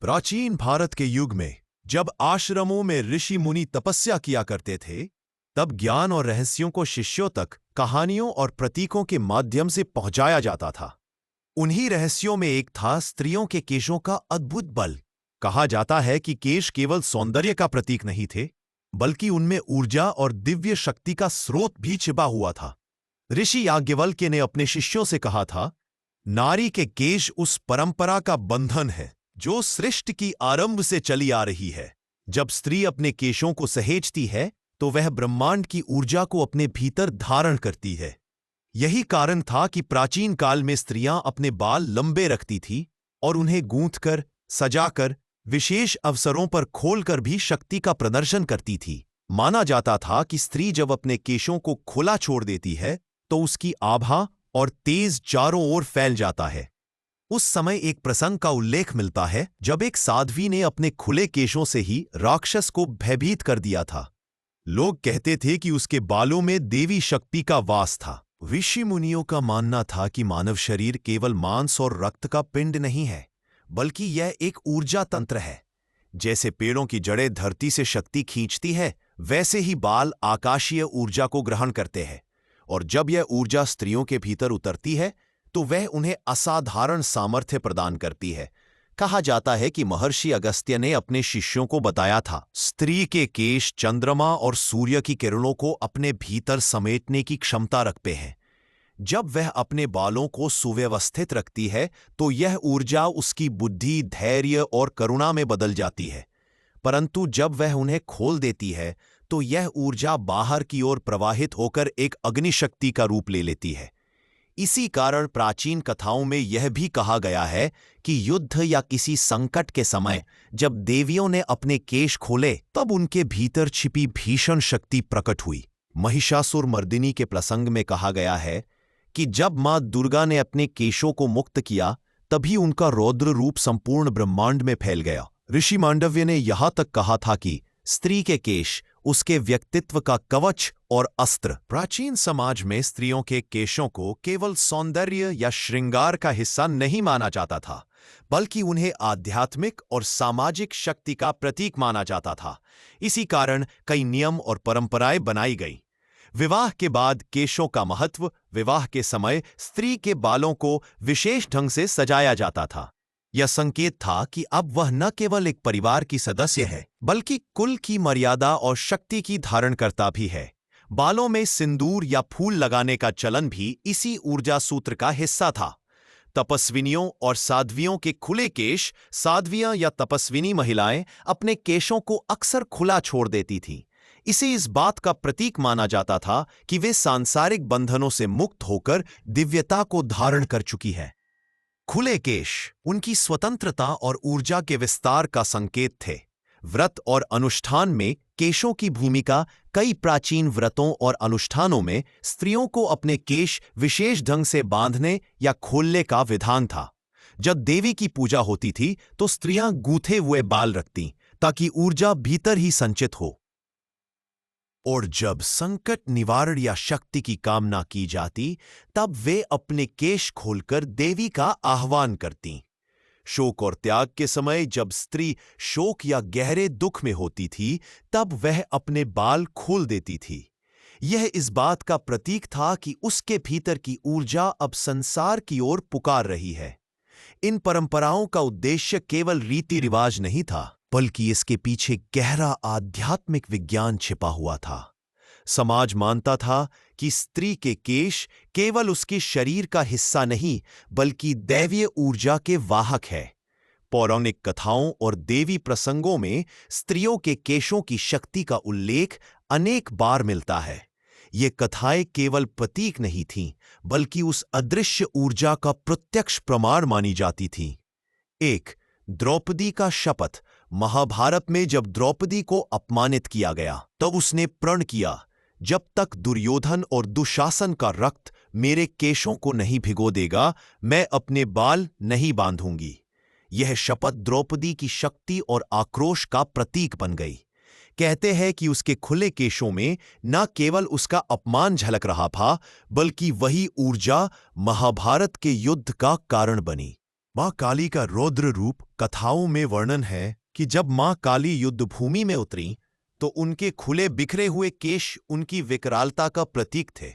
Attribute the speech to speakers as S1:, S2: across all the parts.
S1: प्राचीन भारत के युग में जब आश्रमों में ऋषि मुनि तपस्या किया करते थे, तब ज्ञान और रहस्यों को शिष्यों तक कहानियों और प्रतीकों के माध्यम से पहुंचाया जाता था। उन्हीं रहस्यों में एक था स्त्रियों के केशों का अद्भुत बल। कहा जाता है कि केश केवल सौंदर्य का प्रतीक नहीं थे, बल्कि उनमें ऊर्जा और दिव्य शक्ति का स्रोत भी छिपा हुआ था। ऋषि याज्ञवल्क्य ने अपने शिष्यों से कहा था, नारी के केश उस परंपरा का बंधन है जो सृष्टि की आरंभ से चली आ रही है। जब स्त्री अपने केशों को सहेजती है तो वह ब्रह्मांड की ऊर्जा को अपने भीतर धारण करती है। यही कारण था कि प्राचीन काल में स्त्रियां अपने बाल लंबे रखती थीं और उन्हें गूंथकर, सजाकर, विशेष अवसरों पर खोलकर भी शक्ति का प्रदर्शन करती थी। माना जाता था कि स्त्री जब अपने केशों को खुला छोड़ देती है तो उसकी आभा और तेज चारों ओर फैल जाता है। उस समय एक प्रसंग का उल्लेख मिलता है जब एक साध्वी ने अपने खुले केशों से ही राक्षस को भयभीत कर दिया था। लोग कहते थे कि उसके बालों में देवी शक्ति का वास था। ऋषि मुनियों का मानना था कि मानव शरीर केवल मांस और रक्त का पिंड नहीं है, बल्कि यह एक ऊर्जा तंत्र है। जैसे पेड़ों की जड़ें धरती से शक्ति खींचती है, वैसे ही बाल आकाशीय ऊर्जा को ग्रहण करते हैं, और जब यह ऊर्जा स्त्रियों के भीतर उतरती है तो वह उन्हें असाधारण सामर्थ्य प्रदान करती है। कहा जाता है कि महर्षि अगस्त्य ने अपने शिष्यों को बताया था, स्त्री के केश चंद्रमा और सूर्य की किरणों को अपने भीतर समेटने की क्षमता रखते हैं। जब वह अपने बालों को सुव्यवस्थित रखती है तो यह ऊर्जा उसकी बुद्धि, धैर्य और करुणा में बदल जाती है, परंतु जब वह उन्हें खोल देती है तो यह ऊर्जा बाहर की ओर प्रवाहित होकर एक अग्निशक्ति का रूप ले लेती है। इसी कारण प्राचीन कथाओं में यह भी कहा गया है कि युद्ध या किसी संकट के समय जब देवियों ने अपने केश खोले तब उनके भीतर छिपी भीषण शक्ति प्रकट हुई। महिषासुर मर्दिनी के प्रसंग में कहा गया है कि जब मां दुर्गा ने अपने केशों को मुक्त किया तभी उनका रौद्र रूप संपूर्ण ब्रह्मांड में फैल गया। ऋषि मांडव्य ने यहां तक कहा था कि स्त्री के केश उसके व्यक्तित्व का कवच और अस्त्र। प्राचीन समाज में स्त्रियों के केशों को केवल सौंदर्य या श्रृंगार का हिस्सा नहीं माना जाता था, बल्कि उन्हें आध्यात्मिक और सामाजिक शक्ति का प्रतीक माना जाता था। इसी कारण कई नियम और परंपराएं बनाई गईं। विवाह के बाद केशों का महत्व। विवाह के समय स्त्री के बालों को विशेष ढंग से सजाया जाता था। यह संकेत था कि अब वह न केवल एक परिवार की सदस्य है, बल्कि कुल की मर्यादा और शक्ति की धारणकर्ता भी है। बालों में सिंदूर या फूल लगाने का चलन भी इसी ऊर्जा सूत्र का हिस्सा था। तपस्विनियों और साध्वियों के खुले केश। साध्वियां या तपस्विनी महिलाएं अपने केशों को अक्सर खुला छोड़ देती थीं। इसे इस बात का प्रतीक माना जाता था कि वे सांसारिक बंधनों से मुक्त होकर दिव्यता को धारण कर चुकी है। खुले केश उनकी स्वतंत्रता और ऊर्जा के विस्तार का संकेत थे। व्रत और अनुष्ठान में केशों की भूमिका। कई प्राचीन व्रतों और अनुष्ठानों में स्त्रियों को अपने केश विशेष ढंग से बांधने या खोलने का विधान था। जब देवी की पूजा होती थी तो स्त्रियां गूंथे हुए बाल रखतीं ताकि ऊर्जा भीतर ही संचित हो, और जब संकट निवारण या शक्ति की कामना की जाती तब वे अपने केश खोलकर देवी का आह्वान करतीं। शोक और त्याग के समय जब स्त्री शोक या गहरे दुख में होती थी तब वह अपने बाल खोल देती थी। यह इस बात का प्रतीक था कि उसके भीतर की ऊर्जा अब संसार की ओर पुकार रही है। इन परंपराओं का उद्देश्य केवल रीति रिवाज नहीं था, बल्कि इसके पीछे गहरा आध्यात्मिक विज्ञान छिपा हुआ था। समाज मानता था कि स्त्री के केश केवल उसके शरीर का हिस्सा नहीं, बल्कि दैवीय ऊर्जा के वाहक है। पौराणिक कथाओं और देवी प्रसंगों में स्त्रियों के केशों की शक्ति का उल्लेख अनेक बार मिलता है। ये कथाएं केवल प्रतीक नहीं थीं, बल्कि उस अदृश्य ऊर्जा का प्रत्यक्ष प्रमाण मानी जाती थीं। 1. द्रौपदी का शपथ। महाभारत में जब द्रौपदी को अपमानित किया गया तब उसने प्रण किया, जब तक दुर्योधन और दुशासन का रक्त मेरे केशों को नहीं भिगो देगा, मैं अपने बाल नहीं बांधूंगी। यह शपथ द्रौपदी की शक्ति और आक्रोश का प्रतीक बन गई। कहते हैं कि उसके खुले केशों में न केवल उसका अपमान झलक रहा था, बल्कि वही ऊर्जा महाभारत के युद्ध का कारण बनी। मां काली का रौद्र रूप कथाओं में वर्णन है कि जब मां काली युद्ध भूमि में उतरी तो उनके खुले बिखरे हुए केश उनकी विकरालता का प्रतीक थे।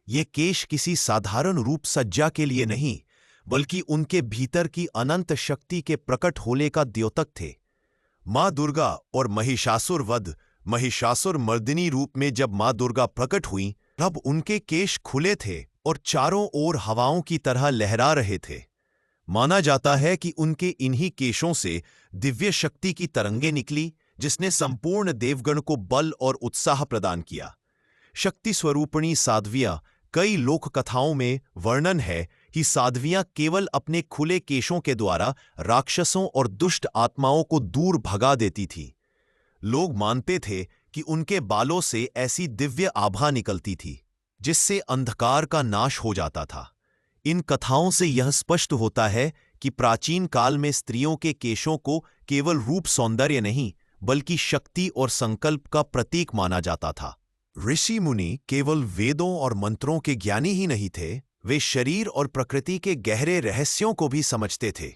S1: ये केश किसी साधारण रूप सज्जा के लिए नहीं, बल्कि उनके भीतर की अनंत शक्ति के प्रकट होने का द्योतक थे। मां दुर्गा और महिषासुर वध महिषासुर मर्दिनी रूप में जब मां दुर्गा प्रकट हुई तब उनके केश खुले थे और चारों ओर हवाओं की तरह लहरा रहे थे। माना जाता है कि उनके इन्हीं केशों से दिव्य शक्ति की तरंगें निकली, जिसने संपूर्ण देवगण को बल और उत्साह प्रदान किया। शक्ति स्वरूपिणी साध्वियां, कई लोक कथाओं में वर्णन है कि साध्वियां केवल अपने खुले केशों के द्वारा राक्षसों और दुष्ट आत्माओं को दूर भगा देती थी। लोग मानते थे कि उनके बालों से ऐसी दिव्य आभा निकलती थी जिससे अंधकार का नाश हो जाता था। इन कथाओं से यह स्पष्ट होता है कि प्राचीन काल में स्त्रियों के केशों को केवल रूप सौंदर्य नहीं, बल्कि शक्ति और संकल्प का प्रतीक माना जाता था। ऋषि मुनि केवल वेदों और मंत्रों के ज्ञानी ही नहीं थे, वे शरीर और प्रकृति के गहरे रहस्यों को भी समझते थे।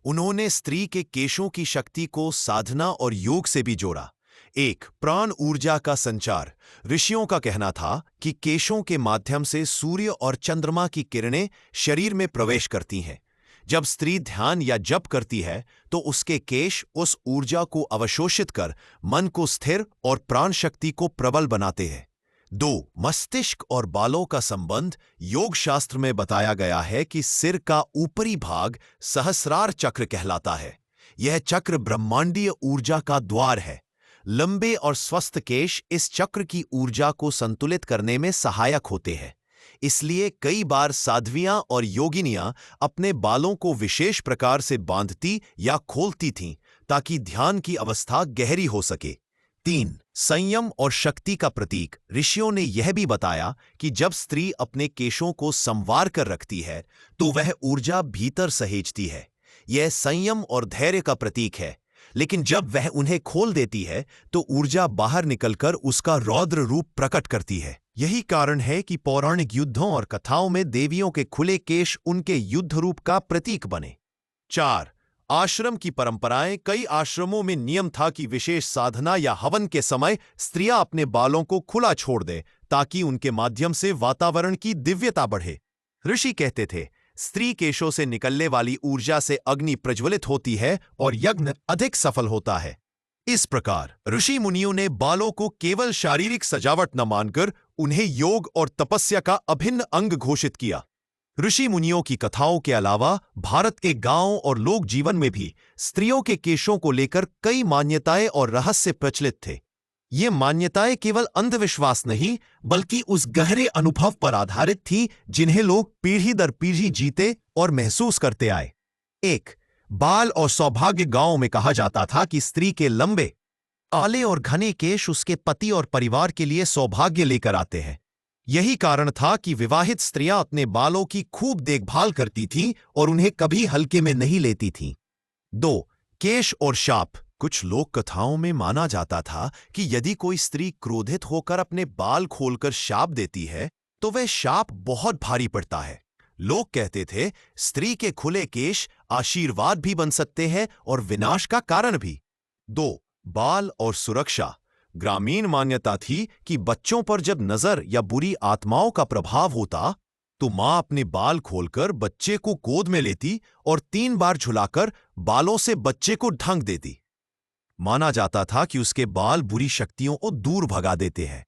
S1: उन्होंने स्त्री के केशों की शक्ति को साधना और योग से भी जोड़ा। एक प्राण ऊर्जा का संचार। ऋषियों का कहना था कि केशों के माध्यम से सूर्य और चंद्रमा की किरणें शरीर में प्रवेश करती हैं। जब स्त्री ध्यान या जप करती है तो उसके केश उस ऊर्जा को अवशोषित कर मन को स्थिर और प्राण शक्ति को प्रबल बनाते हैं। 2. मस्तिष्क और बालों का संबंध। योग शास्त्र में बताया गया है कि सिर का ऊपरी भाग सहस्रार चक्र कहलाता है। यह चक्र ब्रह्मांडीय ऊर्जा का द्वार है। लंबे और स्वस्थ केश इस चक्र की ऊर्जा को संतुलित करने में सहायक होते हैं। इसलिए कई बार साध्वियां और योगिनियां अपने बालों को विशेष प्रकार से बांधती या खोलती थीं ताकि ध्यान की अवस्था गहरी हो सके। 3. संयम और शक्ति का प्रतीक। ऋषियों ने यह भी बताया कि जब स्त्री अपने केशों को संवार कर रखती है तो वह ऊर्जा भीतर सहेजती है। यह संयम और धैर्य का प्रतीक है। लेकिन जब वह उन्हें खोल देती है तो ऊर्जा बाहर निकलकर उसका रौद्र रूप प्रकट करती है। यही कारण है कि पौराणिक युद्धों और कथाओं में देवियों के खुले केश उनके युद्ध रूप का प्रतीक बने। 4. आश्रम की परंपराएं। कई आश्रमों में नियम था कि विशेष साधना या हवन के समय स्त्रियां अपने बालों को खुला छोड़ दें ताकि उनके माध्यम से वातावरण की दिव्यता बढ़े। ऋषि कहते थे, स्त्री केशों से निकलने वाली ऊर्जा से अग्नि प्रज्वलित होती है और यज्ञ अधिक सफल होता है। इस प्रकार ऋषि मुनियों ने बालों को केवल शारीरिक सजावट न मानकर उन्हें योग और तपस्या का अभिन्न अंग घोषित किया। ऋषि मुनियों की कथाओं के अलावा भारत के गांवों और लोक जीवन में भी स्त्रियों के केशों को लेकर कई मान्यताएं और रहस्य प्रचलित थे। ये मान्यताएं केवल अंधविश्वास नहीं, बल्कि उस गहरे अनुभव पर आधारित थी जिन्हें लोग पीढ़ी दर पीढ़ी जीते और महसूस करते आए। 1. बाल और सौभाग्य। गांव में कहा जाता था कि स्त्री के लंबे, काले और घने केश उसके पति और परिवार के लिए सौभाग्य लेकर आते हैं। यही कारण था कि विवाहित स्त्रियां अपने बालों की खूब देखभाल करती थीं और उन्हें कभी हल्के में नहीं लेती थीं। 2. केश और शाप। कुछ लोक कथाओं में माना जाता था कि यदि कोई स्त्री क्रोधित होकर अपने बाल खोलकर शाप देती है तो वह शाप बहुत भारी पड़ता है। लोग कहते थे, स्त्री के खुले केश आशीर्वाद भी बन सकते हैं और विनाश का कारण भी। 2. बाल और सुरक्षा। ग्रामीण मान्यता थी कि बच्चों पर जब नजर या बुरी आत्माओं का प्रभाव होता तो मां अपने बाल खोलकर बच्चे को गोद में लेती और 3 बार झुलाकर बालों से बच्चे को ढक देती। माना जाता था कि उसके बाल बुरी शक्तियों को दूर भगा देते हैं।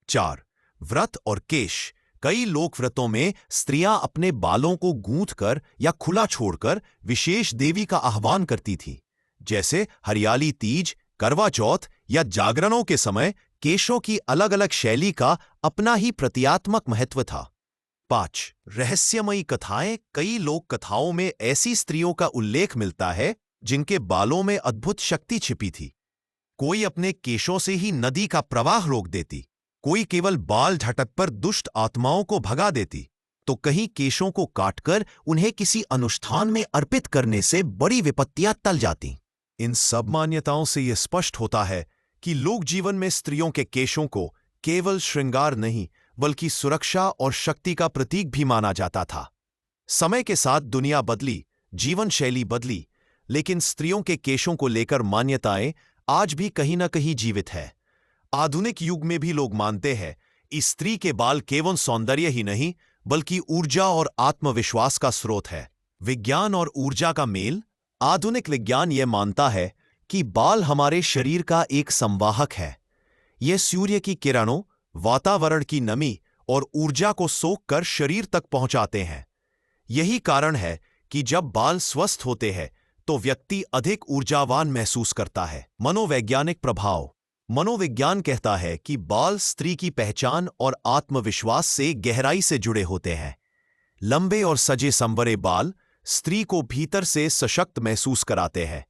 S1: 4. व्रत और केश। कई लोक व्रतों में स्त्रियां अपने बालों को गूंथकर या खुला छोड़कर विशेष देवी का आह्वान करती थीं, जैसे हरियाली तीज, करवा चौथ या जागरणों के समय केशों की अलग अलग शैली का अपना ही प्रतीकात्मक महत्व था। 5. रहस्यमयी कथाएं। कई लोक कथाओं में ऐसी स्त्रियों का उल्लेख मिलता है जिनके बालों में अद्भुत शक्ति छिपी थी। कोई अपने केशों से ही नदी का प्रवाह रोक देती, कोई केवल बाल झटक पर दुष्ट आत्माओं को भगा देती, तो कहीं केशों को काटकर उन्हें किसी अनुष्ठान में अर्पित करने से बड़ी विपत्तियां टल जाती। इन सब मान्यताओं से यह स्पष्ट होता है कि लोक जीवन में स्त्रियों के केशों को केवल श्रृंगार नहीं, बल्कि सुरक्षा और शक्ति का प्रतीक भी माना जाता था। समय के साथ दुनिया बदली, जीवन शैली बदली, लेकिन स्त्रियों के केशों को लेकर मान्यताएं आज भी कहीं न कहीं जीवित है। आधुनिक युग में भी लोग मानते हैं इस स्त्री के बाल केवल सौंदर्य ही नहीं बल्कि ऊर्जा और आत्मविश्वास का स्रोत है। विज्ञान और ऊर्जा का मेल। आधुनिक विज्ञान यह मानता है कि बाल हमारे शरीर का एक संवाहक है। यह सूर्य की किरणों, वातावरण की नमी और ऊर्जा को सोख कर शरीर तक पहुंचाते हैं। यही कारण है कि जब बाल स्वस्थ होते हैं तो व्यक्ति अधिक ऊर्जावान महसूस करता है। मनोवैज्ञानिक प्रभाव। मनोविज्ञान कहता है कि बाल स्त्री की पहचान और आत्मविश्वास से गहराई से जुड़े होते हैं। लंबे और सजे संवरे बाल स्त्री को भीतर से सशक्त महसूस कराते हैं।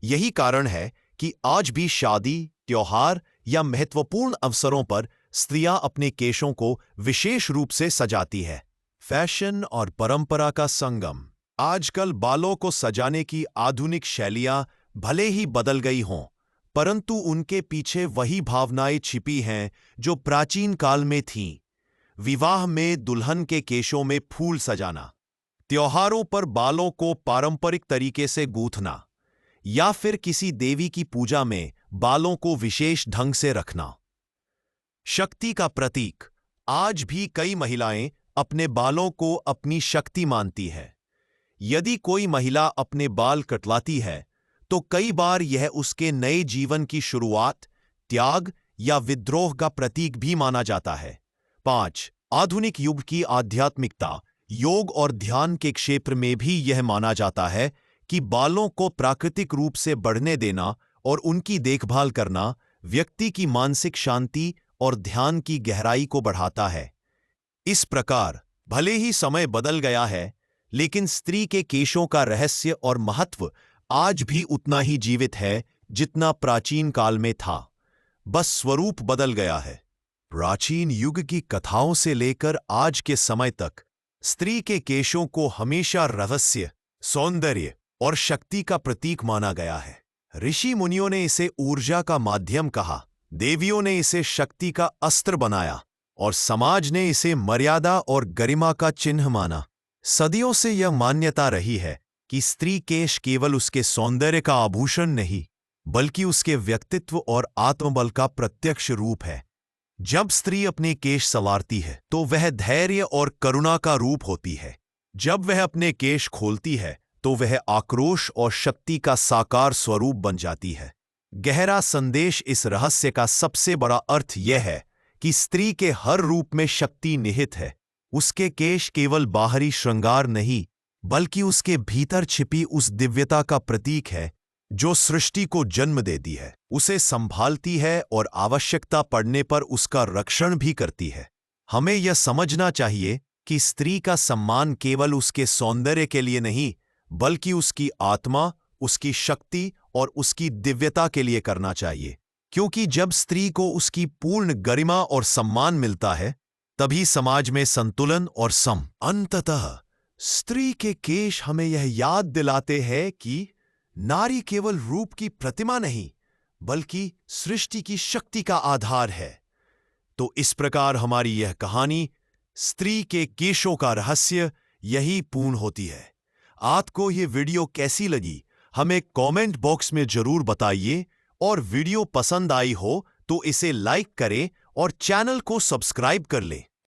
S1: यही कारण है कि आज भी शादी, त्योहार या महत्वपूर्ण अवसरों पर स्त्रियां अपने केशों को विशेष रूप से सजाती है। फैशन और परंपरा का संगम। आजकल बालों को सजाने की आधुनिक शैलियां भले ही बदल गई हों, परंतु उनके पीछे वही भावनाएं छिपी हैं जो प्राचीन काल में थीं। विवाह में दुल्हन के केशों में फूल सजाना, त्योहारों पर बालों को पारंपरिक तरीके से गूंथना, या फिर किसी देवी की पूजा में बालों को विशेष ढंग से रखना। शक्ति का प्रतीक। आज भी कई महिलाएं अपने बालों को अपनी शक्ति मानती है। यदि कोई महिला अपने बाल कटवाती है तो कई बार यह उसके नए जीवन की शुरुआत, त्याग या विद्रोह का प्रतीक भी माना जाता है। 5. आधुनिक युग की आध्यात्मिकता। योग और ध्यान के क्षेत्र में भी यह माना जाता है कि बालों को प्राकृतिक रूप से बढ़ने देना और उनकी देखभाल करना व्यक्ति की मानसिक शांति और ध्यान की गहराई को बढ़ाता है। इस प्रकार भले ही समय बदल गया है, लेकिन स्त्री के केशों का रहस्य और महत्व आज भी उतना ही जीवित है जितना प्राचीन काल में था। बस स्वरूप बदल गया है। प्राचीन युग की कथाओं से लेकर आज के समय तक स्त्री के केशों को हमेशा रहस्य, सौंदर्य और शक्ति का प्रतीक माना गया है। ऋषि मुनियों ने इसे ऊर्जा का माध्यम कहा, देवियों ने इसे शक्ति का अस्त्र बनाया और समाज ने इसे मर्यादा और गरिमा का चिन्ह माना। सदियों से यह मान्यता रही है कि स्त्री केश केवल उसके सौंदर्य का आभूषण नहीं, बल्कि उसके व्यक्तित्व और आत्मबल का प्रत्यक्ष रूप है। जब स्त्री अपने केश संवारती है तो वह धैर्य और करुणा का रूप होती है। जब वह अपने केश खोलती है तो वह आक्रोश और शक्ति का साकार स्वरूप बन जाती है। गहरा संदेश इस रहस्य का सबसे बड़ा अर्थ यह है कि स्त्री के हर रूप में शक्ति निहित है। उसके केश केवल बाहरी श्रृंगार नहीं, बल्कि उसके भीतर छिपी उस दिव्यता का प्रतीक है जो सृष्टि को जन्म देती है, उसे संभालती है और आवश्यकता पड़ने पर उसका रक्षण भी करती है। हमें यह समझना चाहिए कि स्त्री का सम्मान केवल उसके सौंदर्य के लिए नहीं, बल्कि उसकी आत्मा, उसकी शक्ति और उसकी दिव्यता के लिए करना चाहिए। क्योंकि जब स्त्री को उसकी पूर्ण गरिमा और सम्मान मिलता है, तभी समाज में संतुलन और सम। अंततः स्त्री के केश हमें यह याद दिलाते हैं कि नारी केवल रूप की प्रतिमा नहीं, बल्कि सृष्टि की शक्ति का आधार है। तो इस प्रकार हमारी यह कहानी स्त्री के केशों का रहस्य यही पूर्ण होती है। आपको ये वीडियो कैसी लगी हमें कमेंट बॉक्स में जरूर बताइए, और वीडियो पसंद आई हो तो इसे लाइक करें और चैनल को सब्सक्राइब कर लें।